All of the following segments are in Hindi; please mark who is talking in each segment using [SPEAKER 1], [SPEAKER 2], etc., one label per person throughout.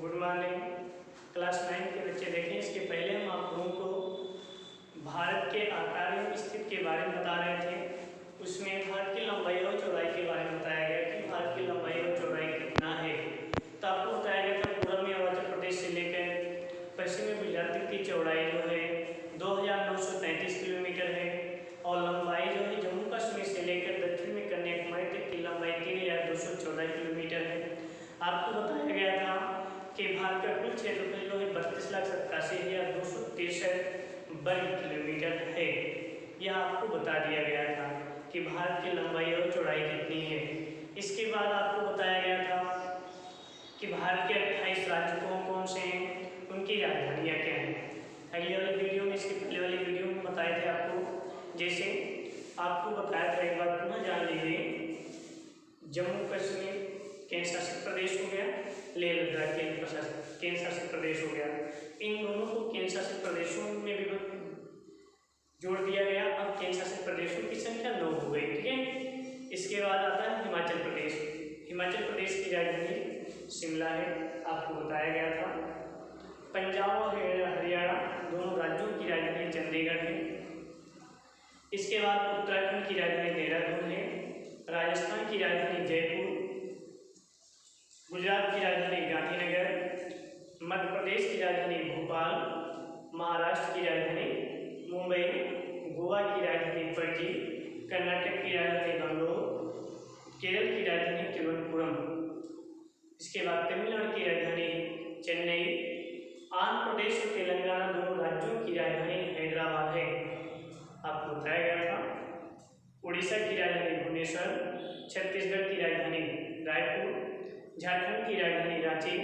[SPEAKER 1] Good morning. क्लास 9 के बच्चे देखें, इसके पहले हम आप लोगों को भारत के आकार एवं स्थिति के बारे में बता रहे थे। उसमें भारत की लंबाई और चौड़ाई के बारे में बताया गया कि भारत की लंबाई और चौड़ाई कितना है। तो आपको बताया गया था पूर्व में अरुणाचल प्रदेश से लेकर पश्चिम में गुजरात तक की चौड़ाई जो है 2933 किलोमीटर है और लंबाई जो है जम्मू कश्मीर से लेकर दक्षिण में कन्याकुमारी तक की लंबाई 3214 किलोमीटर है। आपको बताया गया था कि भारत का कुल क्षेत्रफल जो है 32,87,263 वर्ग किलोमीटर है। यह आपको बता दिया गया था कि भारत की लंबाई और चौड़ाई कितनी है। इसके बाद आपको बताया गया था कि भारत के 28 राज्य कौन कौन से हैं, उनकी राजधानियाँ क्या हैं। अगली वाली वीडियो में, इसके पहले वाली वीडियो में बताए थे आपको, जैसे आपको बताया था, एक बार पुनः जान लीजिए। जम्मू कश्मीर केंद्र शासित प्रदेश हो गया, लेह लद्दाख केंद्र शासित प्रदेश हो गया। इन दोनों को केंद्र शासित प्रदेशों में भी जोड़ दिया गया। अब केंद्र शासित प्रदेशों की संख्या 9 हो गई, ठीक है। इसके बाद आता है हिमाचल प्रदेश। हिमाचल प्रदेश की राजधानी शिमला है, आपको बताया गया था। पंजाब और हरियाणा दोनों राज्यों की राजधानी चंडीगढ़ है। इसके बाद उत्तराखंड की राजधानी देहरादून है, राजस्थान की राजधानी जयपुर, गुजरात की राजधानी गांधीनगर, मध्य प्रदेश की राजधानी भोपाल, महाराष्ट्र की राजधानी मुंबई, गोवा की राजधानी पणजी, कर्नाटक की राजधानी बेंगलुरु, केरल की राजधानी तिरुवनंतपुरम। इसके बाद तमिलनाडु की राजधानी चेन्नई, आंध्र प्रदेश और तेलंगाना दोनों राज्यों की राजधानी हैदराबाद है, आपको बताया गया था। उड़ीसा की राजधानी भुवनेश्वर, छत्तीसगढ़ की राजधानी रायपुर, झारखंड की राजधानी रांची,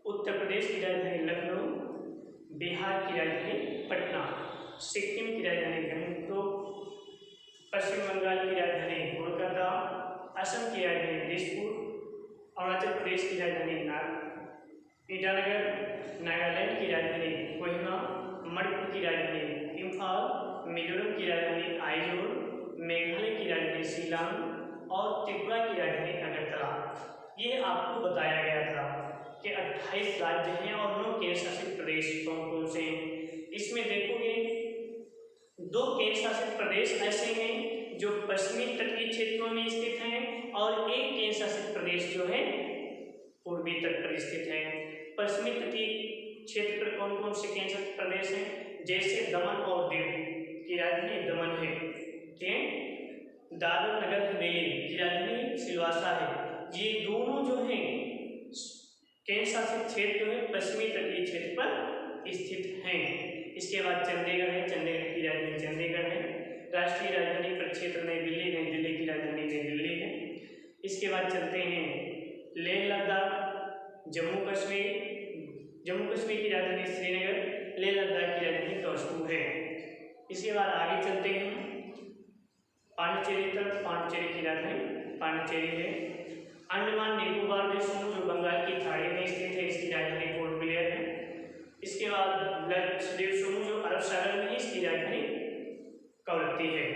[SPEAKER 1] उत्तर प्रदेश की राजधानी लखनऊ, बिहार की राजधानी पटना, सिक्किम की राजधानी गंगटोक, पश्चिम बंगाल की राजधानी कोलकाता, असम की राजधानी दिसपुर, अरुणाचल प्रदेश की राजधानी ईटानगर, नागालैंड की राजधानी कोहिमा, मणिपुर की राजधानी इम्फाल, मिजोरम की राजधानी आइजोल, मेघालय की राजधानी शिलांग और त्रिपुरा की राजधानी अगरतला। ये आपको बताया गया था कि 28 राज्य हैं और 9 केंद्र शासित प्रदेश कौन कौन से हैं। इसमें देखोगे 2 केंद्र शासित प्रदेश ऐसे हैं जो पश्चिमी तटीय क्षेत्रों में स्थित हैं और एक केंद्र शासित प्रदेश जो है पूर्वी तट पर स्थित है। पश्चिमी तटीय क्षेत्र पर कौन कौन से केंद्र शासित प्रदेश हैं, जैसे दमन और दीव की राजधानी दमन है, दादर नगर हवेली की राजधानी सिलवासा है। ये दोनों जो हैं केंद्र शासित क्षेत्र जो है पश्चिमी तटीय क्षेत्र पर स्थित हैं। इसके बाद चंडीगढ़ है, चंडीगढ़ की राजधानी चंडीगढ़ है। राष्ट्रीय राजधानी प्रक्षेत्र नई दिल्ली, नई दिल्ली की राजधानी नई दिल्ली है। इसके बाद चलते हैं लेह लद्दाख, जम्मू कश्मीर की राजधानी श्रीनगर, लेह लद्दाख की राजधानी कौस्तुभ है। इसके बाद आगे चलते हैं पांडिचेरी तरफ, पांडिचेरी की राजधानी पांडिचेरी है। अंडमान निकोबार देश समूह जो बंगाल की खाड़ी में स्थित है, इसकी राजधानी पोर्ट ब्लेयर है। इसके बाद लक्षद्वीप समूह जो अरब सागर में है, इसकी राजधानी कवरत्ती है।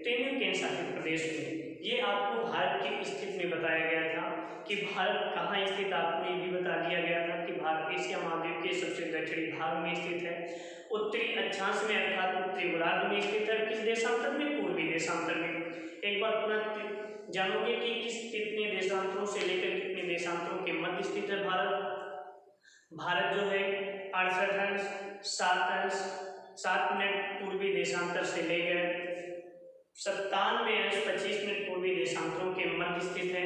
[SPEAKER 1] तीनों केंद्र शासित प्रदेश में ये आपको भारत की स्थिति में बताया गया था कि भारत कहाँ स्थित, आपको ये भी बता दिया गया था कि भारत एशिया महाद्वीप के सबसे दक्षिणी भाग में स्थित है, उत्तरी अक्षांश में अर्थात उत्तरी गोलार्ध में स्थित है। किस देशांतर में? पूर्वी देशांतर में। एक बार पुनः जानोगे कि कितने देशांतरों से लेकर कितने देशांतरों के मध्य स्थित है भारत जो है 68 अंश 7 मिनट पूर्वी देशांतर से लेकर 97 अंश 25 मिनट पूर्वी देशांतरों के मध्य स्थित है।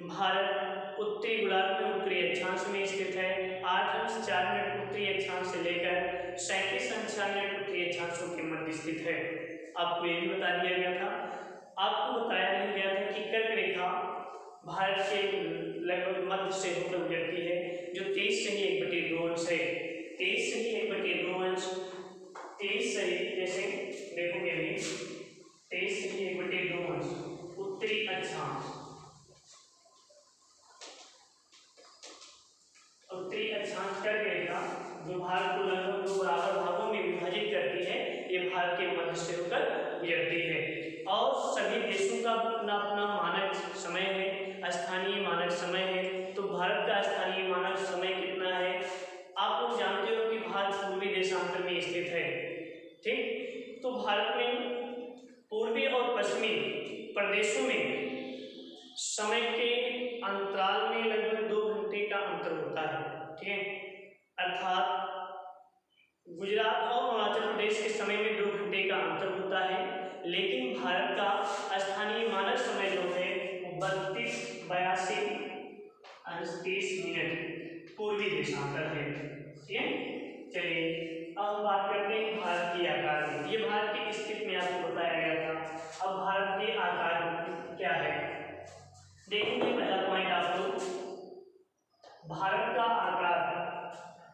[SPEAKER 1] भारत उत्तरी गोलार्ध में उत्तरी अक्षांश में स्थित है। 8 अंश 4 मिनट उत्तरी अक्षांश से लेकर 37 अंश 4 मिनट उत्तरी अक्षांशों के मध्य स्थित है। आपको ये भी बता दिया गया था। आपको बताया नहीं गया था कि कर्क रेखा भारत के लगभग मध्य से होकर गुजरती है, जो 23 सही 1/2 अंश है। 23 सही 1/2 अंश, 23 सही, जैसे देखोगे अभी 23 सही 1/2 अंश उत्तरी अक्षांश, उत्तरी अक्षांश कर्क रेखा जो भारत को लगभग 2 बराबर भागों में विभाजित करती है, ये भारत के मध्य से होकर गुजरती है। और सभी देशों का अपना अपना मानक समय है, स्थानीय मानक समय है। तो भारत का स्थानीय मानक समय कितना है? प्रदेशों में समय के अंतराल में लगभग 2 घंटे का अंतर होता है। ठीक है, अर्थात गुजरात और अरुणाचल प्रदेश के समय में 2 घंटे का अंतर होता है, लेकिन भारत का स्थानीय मानक समय जो है वो 32-82 मिनट पूर्वी देशांतर है। ठीक है, चलिए अब बात करते हैं भारत के आकार की। ये भारत की स्थिति में आपको बताया गया था। अब भारत के आकार क्या है देखेंगे। पहला पॉइंट आपको, भारत का आकार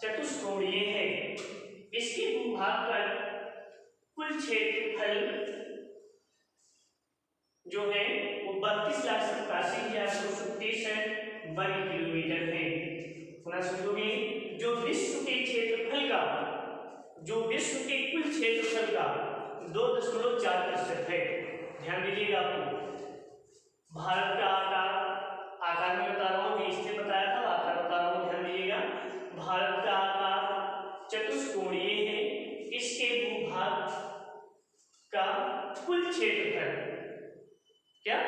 [SPEAKER 1] चतुष्कोणीय है। इसके भूभाग पर कुल क्षेत्रफल जो है वो 32,87,230 वर्ग किलोमीटर है। पुनः समझोगे, जो विश्व के क्षेत्रफल का, जो विश्व के कुल क्षेत्रफल का 2.4% है। ध्यान दीजिएगा, आपको भारत का आकार में बता रहा हूँ, इससे बताया था, आकार बता रहा हूँ, ध्यान दीजिएगा। भारत का आकार चतुष्कोणीय है। इसके भूभाग का कुल क्षेत्रफल, क्या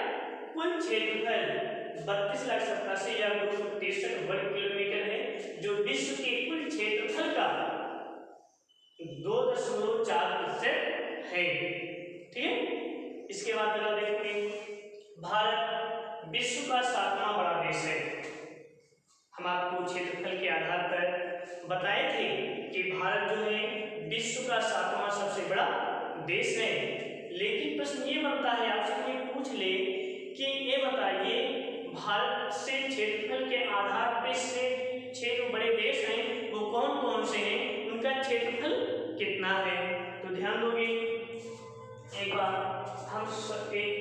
[SPEAKER 1] कुल क्षेत्रफल 32,87,230 वर्ग किलोमीटर है, जो विश्व के कुल क्षेत्रफल का 2.4% है। ठीक है, इसके बाद अगला देखोगे, भारत विश्व का 7वां बड़ा देश है। हम आपको क्षेत्रफल के आधार पर बताए थे कि भारत जो है विश्व का 7वां सबसे बड़ा देश है। लेकिन प्रश्न ये बनता है, आपसे कोई पूछ ले कि ये बताइए भारत से क्षेत्रफल के आधार पर से 6 जो बड़े देश हैं वो कौन कौन से हैं, उनका क्षेत्रफल कितना है। तो ध्यान दोगे, एक बार हम एक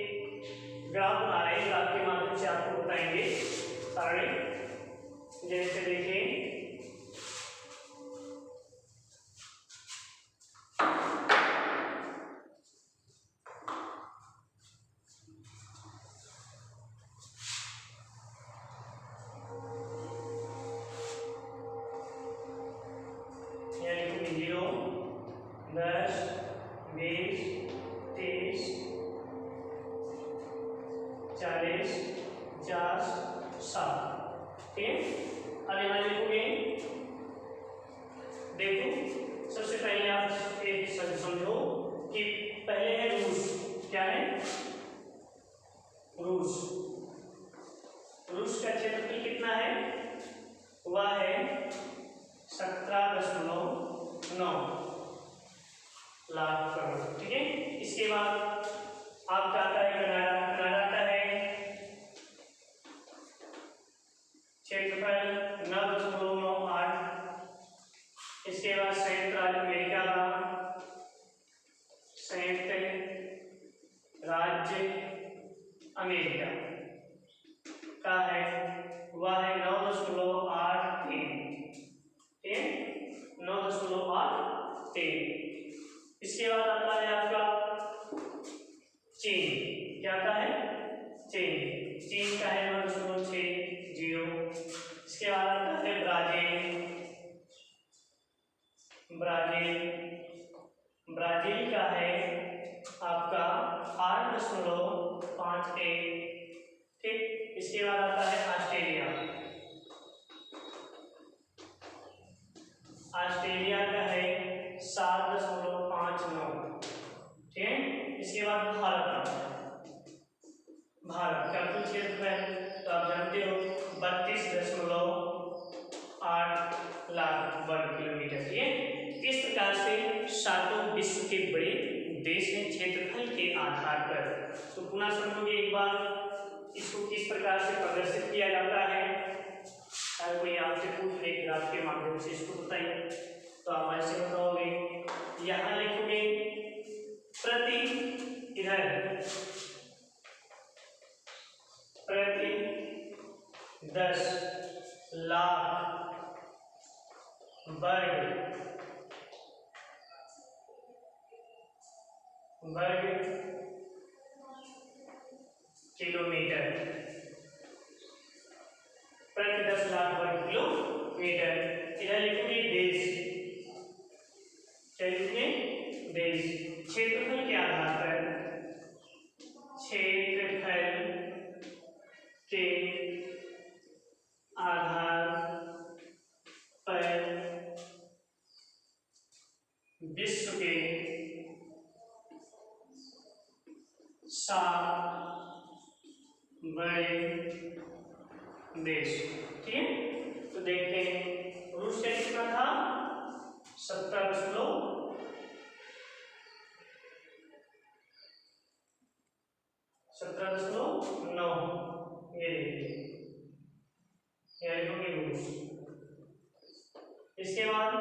[SPEAKER 1] ग्राफ बना रहे हैं, ग्राफ के माध्यम से आपको बताएंगे सारणी। जैसे देखें, यानी 0, 10, 20, 30, 40, 50, 60। ठीक है, अब यहाँ लिखोगे, देखो सबसे पहले आप एक शब्द समझो कि पहले है रूस। क्या है? रूस। रूस का क्षेत्रफल कितना है? वह है 17.9 लाख करोड़। ठीक है, इसके बाद आपका आता है कनाडा। कनाडा का है क्षेत्रफल 9.98। इसके बाद संयुक्त राज्य अमेरिका का, संयुक्त राज्य अमेरिका का है, वह है 9.83। 9.83। इसके बाद आता है आपका चीन। क्या आता है? चीन। चीन का है 9.60। इसके बाद आता है ब्राजील। ब्राजील का है आपका 8.51। ठीक, इसके बाद आता है ऑस्ट्रेलिया। ऑस्ट्रेलिया का है 7.59। ठीक है, इसके बाद भारत का कुल क्षेत्रफल तो आप जानते हो 32.8 लाख वर्ग किलोमीटर। ठीक है, इस प्रकार से सातों विश्व के बड़े देश हैं क्षेत्रफल के आधार पर। तो पुनः समझोगे एक बार, इसको किस प्रकार से प्रदर्शित किया जाता है। अगर कोई आपसे पूछ ले ग्राफ के माध्यम से इसको बताइए, तो आप ऐसे बताओगे, यहाँ लिखोगे प्रति, इधर प्रति 10 लाख वर्ग किलोमीटर, प्रति 10 लाख वर्ग किलोमीटर। इधर लिखोगे देश। क्या लिखोगे? देश। क्षेत्रफल के आधार पर, क्षेत्रफल इसके बाद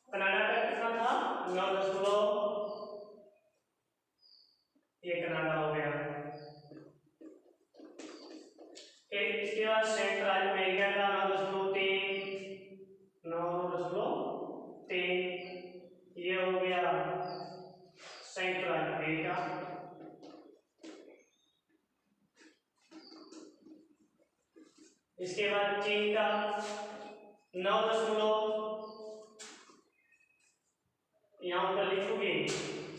[SPEAKER 1] कनाडा का कितना था 9, ये कनाडा हो गया। इसके बाद सेंट्रल अमेरिका का 9.3 ये हो गया सेंट्रल अमेरिका। इसके बाद चीन का 9, यहाँ पर लिखोगे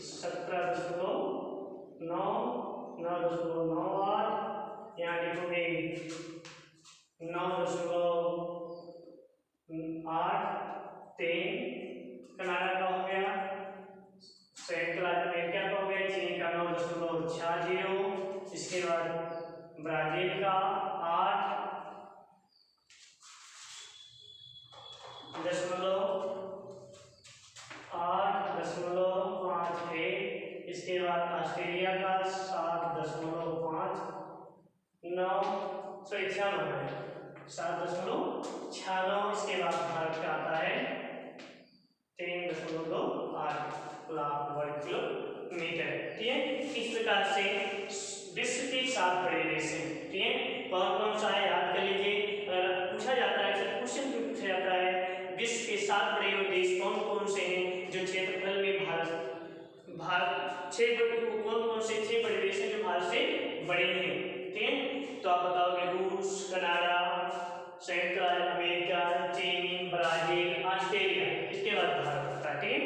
[SPEAKER 1] 17.9, 9.98, यहाँ लिखोगे 9.83। कनाडा का हो गया, सेंट्रल अमेरिका का हो गया, चीन का 9.60। इसके बाद ब्राजील का 8.51। इसके बाद ऑस्ट्रेलिया का 7.96। इसके बाद भारत का आता है 3.28 लाख वर्ग किलोमीटर। ठीक है, इस प्रकार से विश्व के 7 बड़े देश हैं। ठीक है, कौन कौन सा है याद कर लीजिए। अगर पूछा जाता है क्वेश्चन क्यों पूछा जाता है विश्व के 7 बड़े देश कौन कौन से हैं जो क्षेत्रफल में भारत 6 कौन कौन से 6 बड़े देश हैं जो भारत से बड़े हैं। ठीक है, तो आप बताओगे रूस, कनाडा, सेंट्रल अमेरिका, चीन, ब्राजील, ऑस्ट्रेलिया, इसके बाद भारत होता है। ठीक है,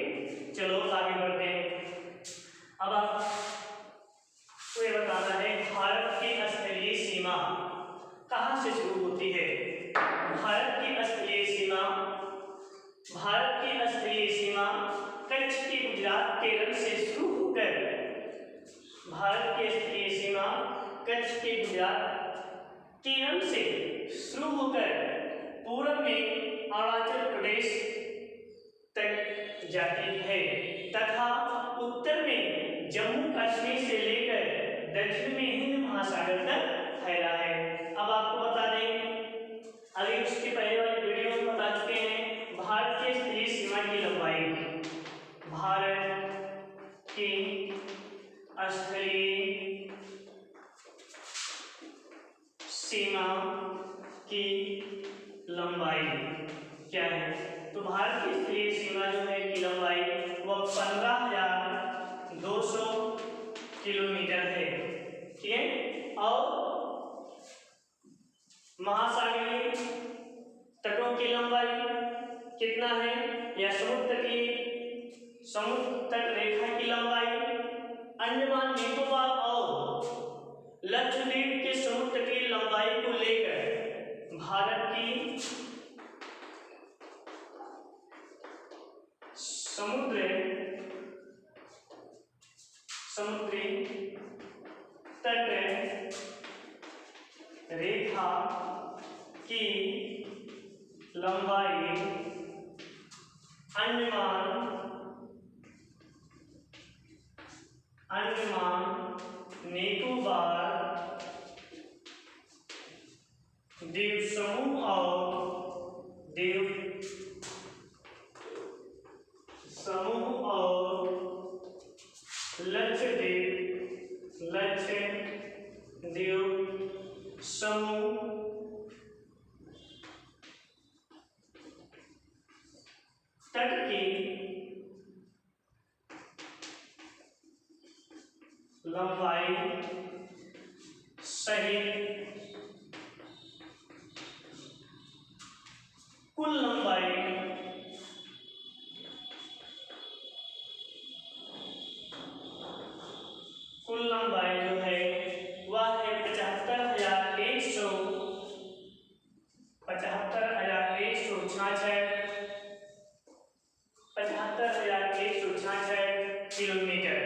[SPEAKER 1] चलो आगे बढ़ते हैं। अब आपको ये बताना है भारत की स्थलीय सीमा कहाँ से शुरू होती है। भारत की स्थलीय सीमा कच्छ के गुजरात केरल से शुरू होकर भारत की स्थलीय सीमा कच्छ के गुजरात केरल से शुरू होकर पूर्व में अरुणाचल प्रदेश तक जाती है तथा उत्तर में जम्मू कश्मीर से लेकर दक्षिण में हिंद महासागर तक फैला है। अब आपको बता दें, अभी उसके पहले वाली वीडियो में बता चुके हैं भारत की स्थलीय सीमा की लंबाई। भारत की स्थलीय सीमा की लंबाई क्या है? तो भारत की स्थलीय सीमा जो है की लंबाई वह 15,200 किलोमीटर है। ठीक है, और महासागरीय तटों की लंबाई कितना है या समुद्र तट रेखा की लंबाई अंडमान निकोबार और लक्षद्वीप के समुद्र की लंबाई को लेकर भारत की समुद्री तट रेखा की लंबाई अंडमान निकोबार द्वीप समूह और लक्षद्वीप समूह तट की लंबाई सहित कुल लंबाई जो है वह है 75,166 किलोमीटर।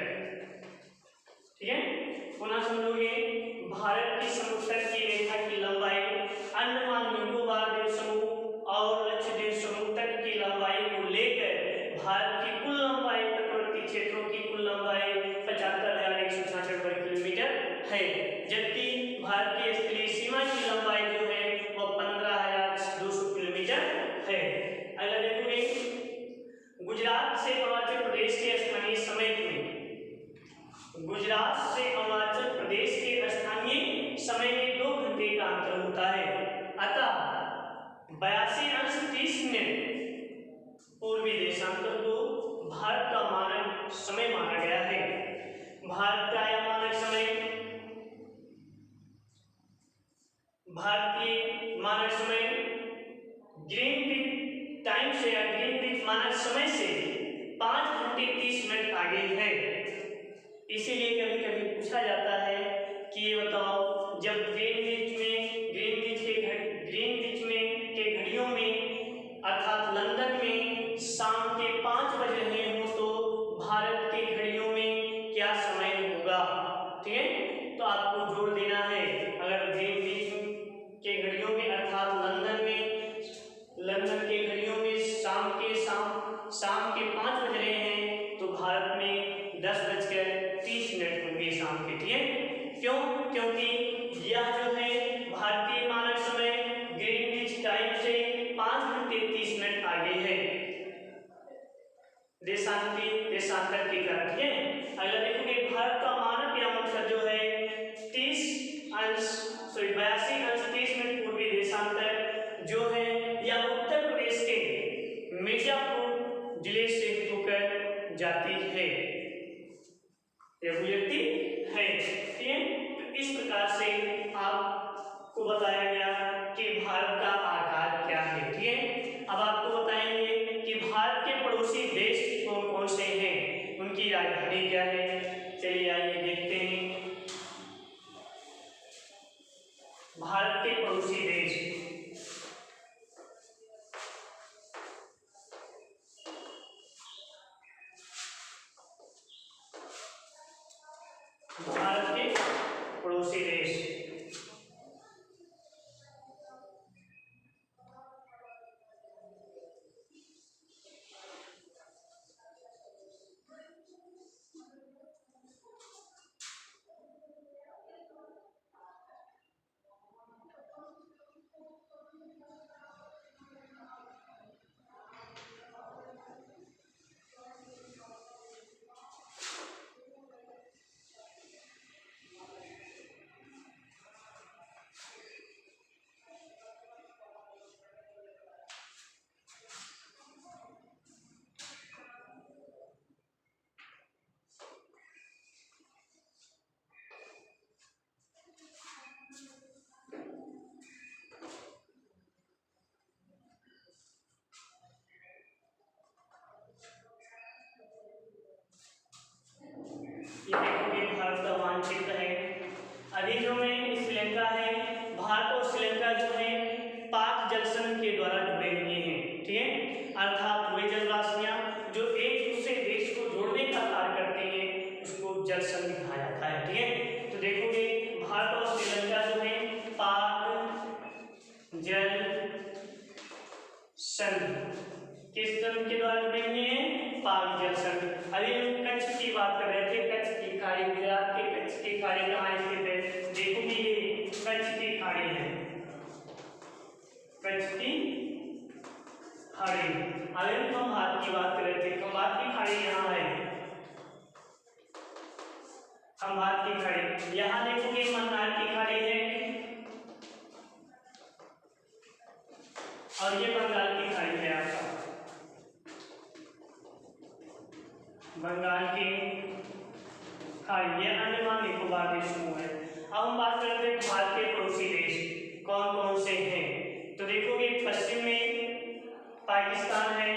[SPEAKER 1] ठीक है, पुनः समझोगे भारत की समुद्र तट की रेखा की लंबाई अंडमान निकोबार द्वीप समूह और लक्षद्वीप समूह तट की लंबाई को लेकर भारत की कुल लंबाई तटवर्ती क्षेत्रों की कुल लंबाई 75,166 वर्ग किलोमीटर है, जबकि भारत की स्थलीय सीमा की लंबाई जो है वह 15,200 किलोमीटर है। गुजरात से अरुणाचल प्रदेश के स्थानीय समय में, गुजरात से अरुणाचल प्रदेश के स्थानीय समय में 2 घंटे का अंतर होता है। अतः 82°30 पूर्वी देशांतर को भारत का मानक समय माना गया है। भारत का यह मानक समय, भारतीय मानक समय ग्रीनविच टाइम से या ग्रीनविच मानक समय से 5 घंटे 30 मिनट आगे है। इसीलिए कभी कभी पूछा जाता है कि ये बताओ, जब ग्रीनविच के घड़ियों में अर्थात लंदन में शाम के 5 बज रहे हो तो भारत के घड़ियों में क्या समय होगा। ठीक है, तो आपको जोड़ देना है। अगर ग्रीनविच के घड़ियों में अर्थात लंदन के घड़ियों में शाम के 5 बज रहे हैं तो भारत में 10:30 होंगे शाम के। ठीक है, क्यों? क्योंकि यह जो है भारतीय मानक समय ग्रीनविच टाइम से 5 घंटे 30 मिनट आगे है देशांतर के कारण। ठीक है, अगर देखोगे भारत का मानक या मतलब जो है 82°30 पूर्वी देशांतर जो है या उत्तर प्रदेश के मिर्जापुर जिले से होकर जाती है, गुजरती है। ठीक है, तो इस प्रकार से आपको बताया गया कि भारत का आकार क्या है। ठीक है, अब आपको बताएंगे कि भारत के पड़ोसी देश कौन कौन से हैं, उनकी राजधानी क्या है। चलिए आइए देखते हैं भारत के पड़ोसी देश। भारत के पड़ोसी देश, ये देखोगे भारत का मानचित्र है। अभी जो में श्रीलंका है, भारत और श्रीलंका जो है पाक जल संधि के द्वारा जुड़े हुए हैं। ठीक है, अर्थात वे जलवासियां जो एक दूसरे देश को जोड़ने का कार्य करते हैं उसको जल संधि कहा जाता है। ठीक है, तो देखोगे भारत और श्रीलंका जो है पाक जल संधि किस संधि के द्वारा जुड़े हुए हैं, पाक जल संधि। अभी हम कच्छ की बात कर रहे थे, कच्छ की खाड़ी, गुजरात के कच्छ की खाड़ी कहाँ स्थित है। देखोगे ये कच्छ की खाड़ी है, कच्छ की खाड़ी। अभी हम खंभात की बात कर रहे थे, खंभात की खाड़ी यहाँ है, खंभात की खाड़ी। यहाँ देखोगे मन्नार की खाड़ी है और ये बंगाल की खाड़ी है आपका, बंगाल की खाड़ी। ये अंडमान निकोबार देश समूह है। अब हम बात करते हैं भारत के पड़ोसी देश कौन कौन से हैं। तो देखोगे पश्चिम में पाकिस्तान है,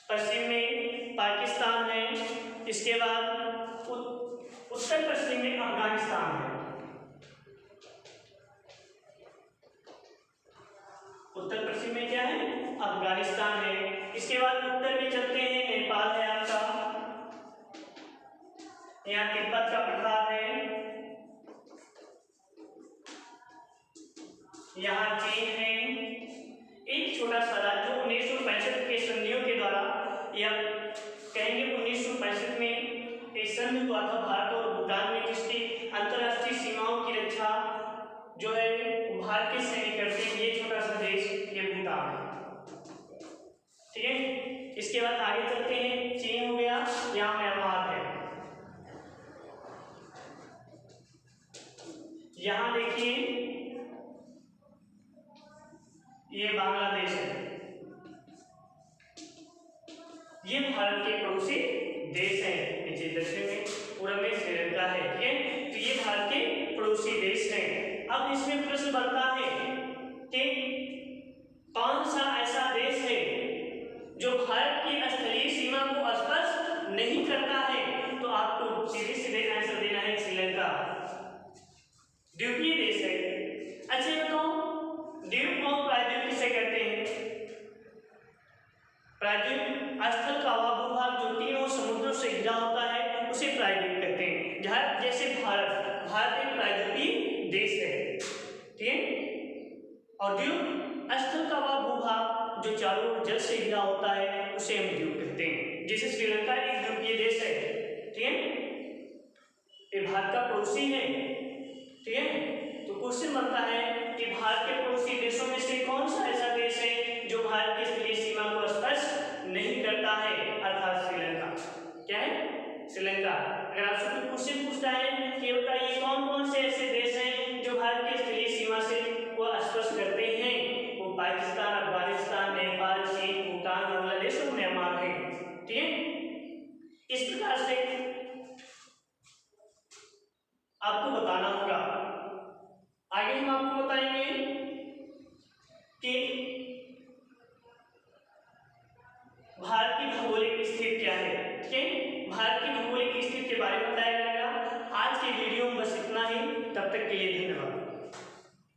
[SPEAKER 1] पश्चिम में पाकिस्तान है, इसके बाद उत्तर पश्चिम में अफगानिस्तान है, उत्तर पश्चिम में क्या है, अफगानिस्तान है। इसके बाद उत्तर में चलते हैं, नेपाल है आपका, यहाँ तिब्बत का पठार है, यहाँ चीन है। एक छोटा सा राज्य 1965 के संधियों के द्वारा, या कहेंगे 1965 में एक संधि हुआ था भारत और भूटान में, जिसकी अंतरराष्ट्रीय सीमाओं की रक्षा जो है भारत के सैनिक करते हैं। ये छोटा सा देश ये भूटान है। ठीक है। इसके बाद आगे चलते हैं, चीन हो गया, यहाँ म्यांमार है। यहाँ देखिए ये बांग्लादेश है, ये भारत के पड़ोसी देश हैं। नीचे दक्षिण में पूर्व में श्रीलंका है, ठीक है। तो ये भारत के पड़ोसी देश हैं। अब इसमें प्रश्न बनता है कि कौन सा ऐसा देश है जो भारत की स्थलीय सीमा को स्पर्श नहीं करता है? तो आपको सीधे सीधे आंसर देना है श्रीलंका, द्वीपीय देश है। अच्छा बताओ द्वीप और प्रायद्वीप किसे कहते हैं? प्रायद्वीप स्थल का वह भूभाग जो तीनों समुद्रों से घिरा होता है उसे प्रायद्वीप कहते हैं। जहाँ जैसे भारत एक प्रायद्वीपीय देश है, ठीक है। और द्वीप स्थल का वह भूभाग जो चारों ओर जल से घिरा होता है उसे हम द्वीप कहते हैं। जैसे श्रीलंका एक द्वीपीय देश है, ठीक है, ये भारत का पड़ोसी है, ठीक है। तो क्वेश्चन बनता है कि भारत के पड़ोसी देशों में से कौन सा ऐसा देश है जो भारत की स्थलीय सीमा को स्पर्श नहीं करता है? अर्थात श्रीलंका। क्या है? श्रीलंका। अगर आपसे कोई क्वेश्चन पूछता है कि बताइए कौन कौन से ऐसे देश हैं जो भारत की स्थलीय सीमा से को स्पर्श करते हैं, वो पाकिस्तान, अफगानिस्तान, नेपाल, चीन, भूटान, बांग्लादेश और म्यांमार है, ठीक है। इस प्रकार से आपको बताना होगा। आगे हम आपको बताएंगे कि भारत की भौगोलिक स्थिति क्या है, ठीक है। भारत की भौगोलिक स्थिति के बारे में बताया जाएगा। आज के वीडियो में बस इतना ही, तब तक के लिए धन्यवाद।